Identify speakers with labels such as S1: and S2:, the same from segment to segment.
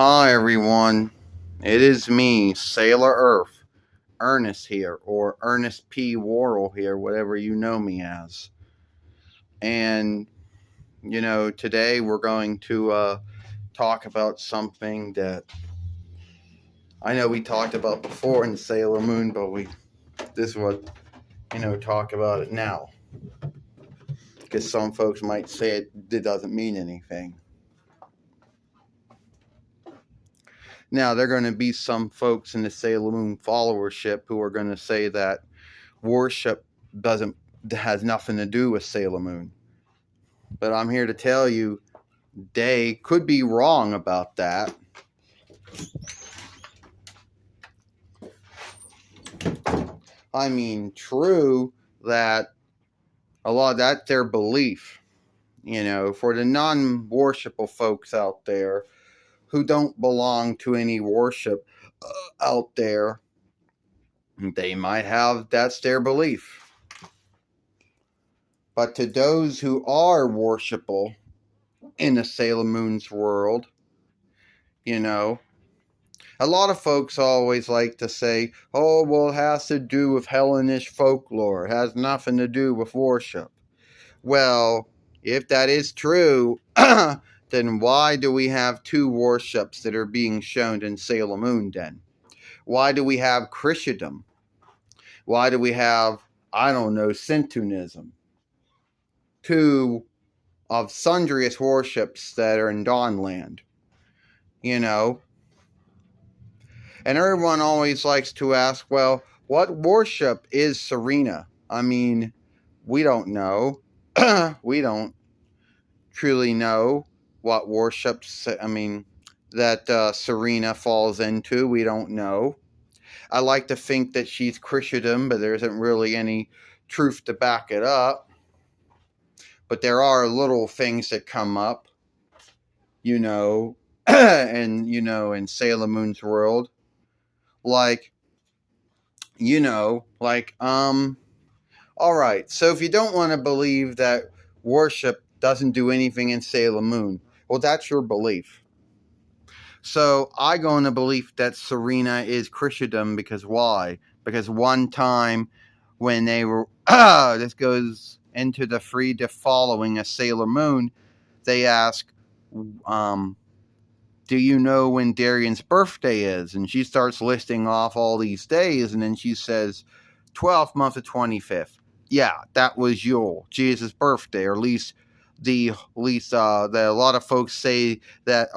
S1: Hi everyone, it is me, Sailor Earth, Ernest here, or Ernest P. Worrell here, whatever you know me as. And, today we're going to talk about something that I know we talked about before in Sailor Moon, but this is what, talk about it now. Because some folks might say it doesn't mean anything. Now, there are going to be some folks in the Sailor Moon followership who are going to say that worship has nothing to do with Sailor Moon. But I'm here to tell you they could be wrong about that. I mean, true that a lot of that's their belief. For the non-worshipful folks out there who don't belong to any worship out there, they might have that's their belief. But to those who are worshipful in the Sailor Moon's world, a lot of folks always like to say, oh, well, it has to do with Hellenish folklore. It has nothing to do with worship. Well, if that is true, then why do we have two worships that are being shown in Sailor Moon then? Why do we have CHRISTDOM? Why do we have, Shintoism? Two of sundriest worships that are in Dawnland. And everyone always likes to ask, well, what worship is SERENA? I mean, we don't know. We don't truly know what worships, that SERENA falls into. We don't know. I like to think that she's CHRISTDOM, but there isn't really any truth to back it up. But there are little things that come up, and, in Sailor Moon's world. Alright, so if you don't want to believe that worship doesn't do anything in Sailor Moon, well, that's your belief. So I go in the belief that SERENA is CHRISTDOM because why? Because one time when they were, this goes into the free to following a Sailor Moon, they ask, do you know when Darian's birthday is? And she starts listing off all these days, and then she says, 12th month of 25th. Yeah, that was Yule, Jesus' birthday, or at least a lot of folks say that,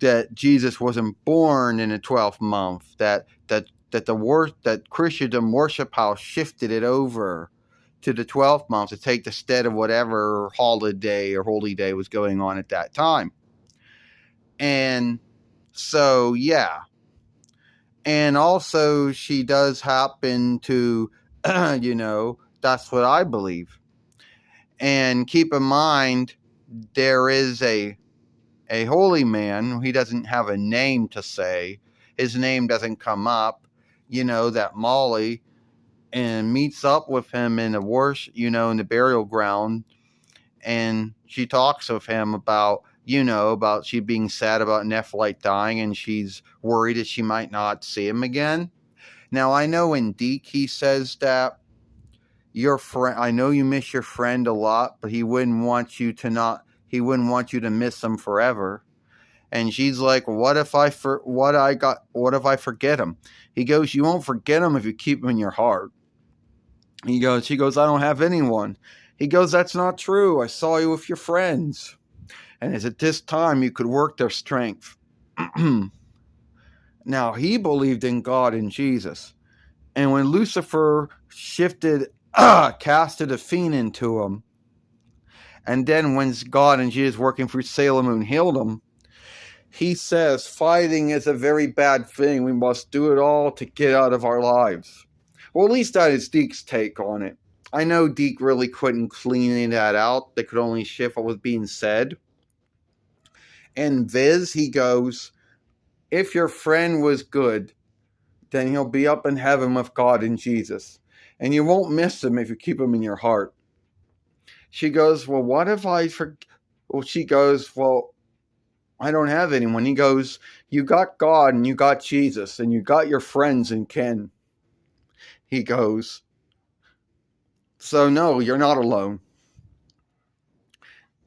S1: that Jesus wasn't born in the 12th month, that CHRISTDOM worship house shifted it over to the 12th month to take the stead of whatever holiday or holy day was going on at that time. And so, yeah. And also, she does happen to, that's what I believe. And keep in mind, there is a holy man. He doesn't have a name to say. His name doesn't come up. That Molly and meets up with him in the worship, in the burial ground. And she talks with him about she being sad about Nephrite dying, and she's worried that she might not see him again. Now, I know in Deke he says that your friend, I know you miss your friend a lot, but he wouldn't want you to miss him forever. And she's like, what if I forget him? He goes, you won't forget him if you keep him in your heart. She goes, I don't have anyone. He goes, that's not true. I saw you with your friends. And it's at this time you could work their strength. Now, he believed in God and Jesus. And when Lucifer casted a fiend into him, and then when God and Jesus working through Sailor Moon healed him, he says, fighting is a very bad thing. We must do it all to get out of our lives. Well, at least that is Deke's take on it. I know Deke really couldn't clean that out. They could only shift what was being said. And Viz, he goes, if your friend was good, then he'll be up in heaven with God and Jesus. And you won't miss him if you keep him in your heart. She goes, well, what if I forget? Well, she goes, well, I don't have anyone. He goes, you got God and you got Jesus and you got your friends and kin. He goes, so no, you're not alone.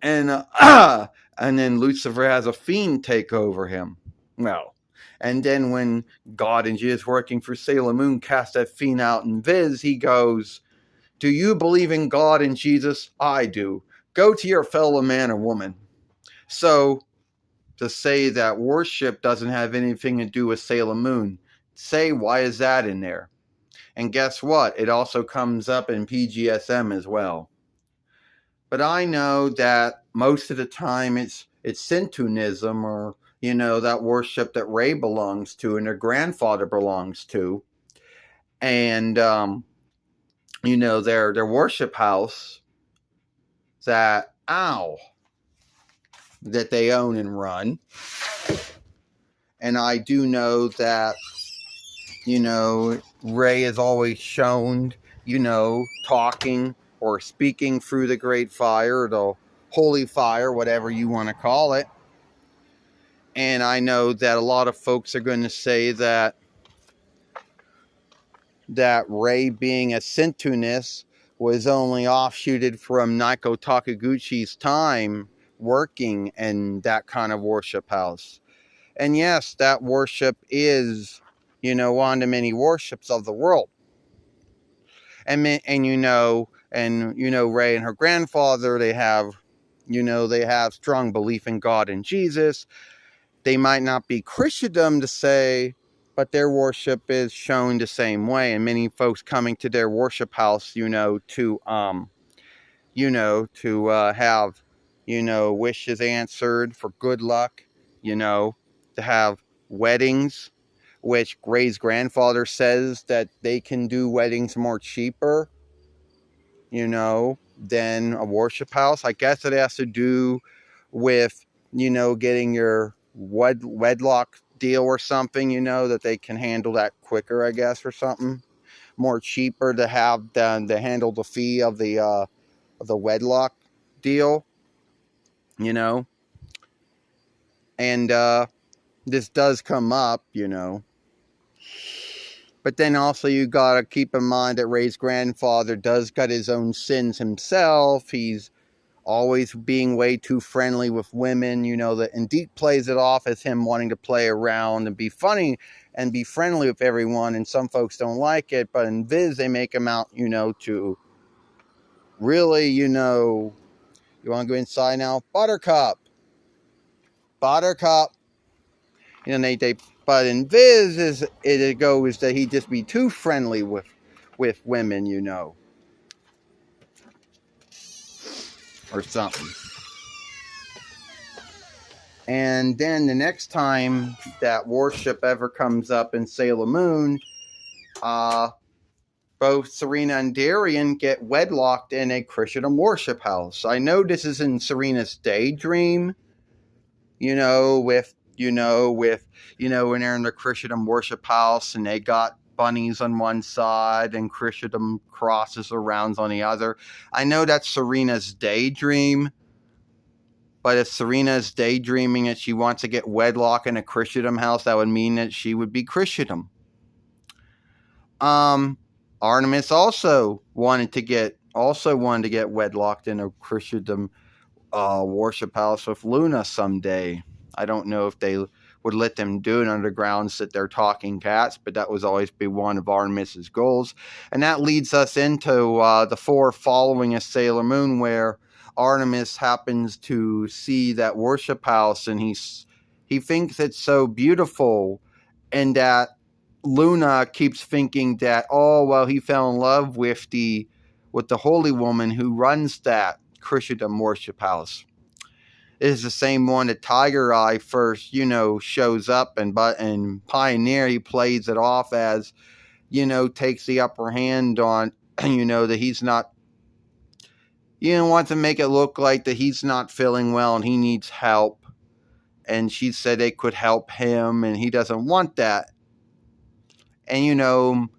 S1: And and then Lucifer has a fiend take over him. Well, and then when God and Jesus working for Sailor Moon cast that fiend out in Viz, he goes, do you believe in God and Jesus? I do. Go to your fellow man or woman. So to say that worship doesn't have anything to do with Sailor Moon, say why is that in there? And guess what? It also comes up in PGSM as well. But I know that most of the time it's Shintoism, or that worship that RAYE belongs to and their grandfather belongs to, and their worship house that they own and run. And I do know that RAYE is always shown talking or speaking through the great fire, the holy fire, whatever you want to call it. And I know that a lot of folks are going to say that RAYE, being a Shintoist, was only offshooted from Naiko Takaguchi's time working in that kind of worship house. And yes, that worship is, one of the many worships of the world. And RAYE and her grandfather, they have strong belief in God and Jesus. They might not be Christendom to say, but their worship is shown the same way. And many folks coming to their worship house, to have, wishes answered for good luck, to have weddings, which RAYE's grandfather says that they can do weddings more cheaper, than a worship house. I guess it has to do with, getting your wedlock deal or something, that they can handle that quicker, I guess, or something. More cheaper to have than to handle the fee of the wedlock deal, And this does come up, But then also you got to keep in mind that RAYE's grandfather does got his own sins himself. He's always being way too friendly with women, and Deep plays it off as him wanting to play around and be funny and be friendly with everyone, and some folks don't like it, but in Viz they make him out, to really, you want to go inside now? Buttercup. But in Viz it goes that he just be too friendly with women, or something. And then the next time that worship ever comes up in Sailor Moon, both Serena and Darien get wedlocked in a Christendom worship house. I know this is in Serena's daydream, when they're in the Christendom worship house and they got bunnies on one side and Christendom crosses around on the other. I know that's Serena's daydream. But if Serena is daydreaming that she wants to get wedlock in a Christendom house, that would mean that she would be Christendom. Artemis also wanted to get wedlocked in a Christendom worship house with Luna someday. I don't know if they would let them do it under the grounds that they're talking cats, but that was always be one of Artemis's goals. And that leads us into the 4 following a Sailor Moon, where Artemis happens to see that worship house and he thinks it's so beautiful, and that Luna keeps thinking that, he fell in love with the holy woman who runs that Christendom worship house. It is the same one that Tiger Eye first, shows up, and Pioneer, he plays it off as, takes the upper hand on, that he's not, wants to make it look like that he's not feeling well and he needs help. And she said they could help him and he doesn't want that. And,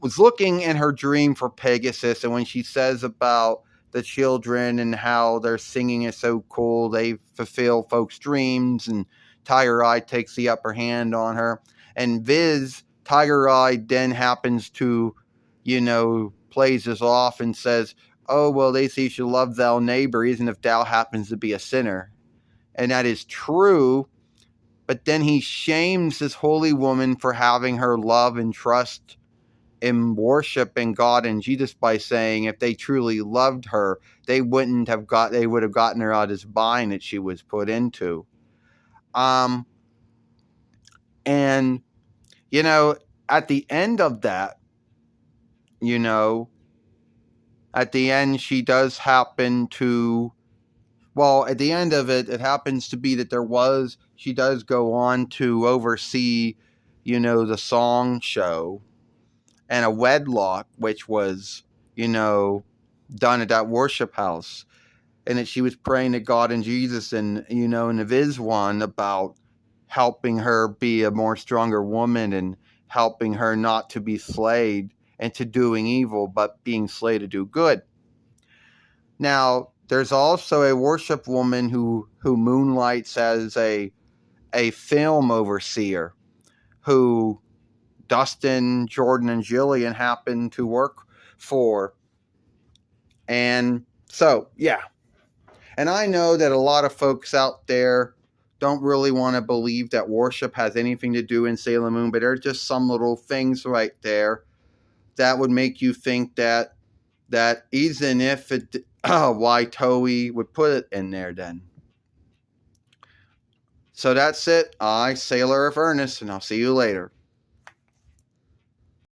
S1: was looking in her dream for Pegasus, and when she says about the children and how their singing is so cool. They fulfill folks' dreams, and Tiger Eye takes the upper hand on her. And Tiger Eye then happens to, plays this off and says, "Oh, well, they say you should love thou neighbor, even if thou happens to be a sinner." And that is true, but then he shames this holy woman for having her love and trust in worship in God and Jesus by saying if they truly loved her, they would have gotten her out of this bind that she was put into. And at the end of that, at the end she does happen to, well, at the end of it, it happens to be that she does go on to oversee, the song show and a wedlock, which was, done at that worship house. And that she was praying to God and Jesus and, in the Viz one about helping her be a more stronger woman and helping her not to be slayed into doing evil, but being slayed to do good. Now, there's also a worship woman who moonlights as a film overseer who Dustin, Jordan, and Jillian happen to work for. And so, yeah. And I know that a lot of folks out there don't really want to believe that worship has anything to do in Sailor Moon, but there are just some little things right there that would make you think that even if it, why Toei would put it in there then. So that's it. I, Sailor of Ernest, and I'll see you later.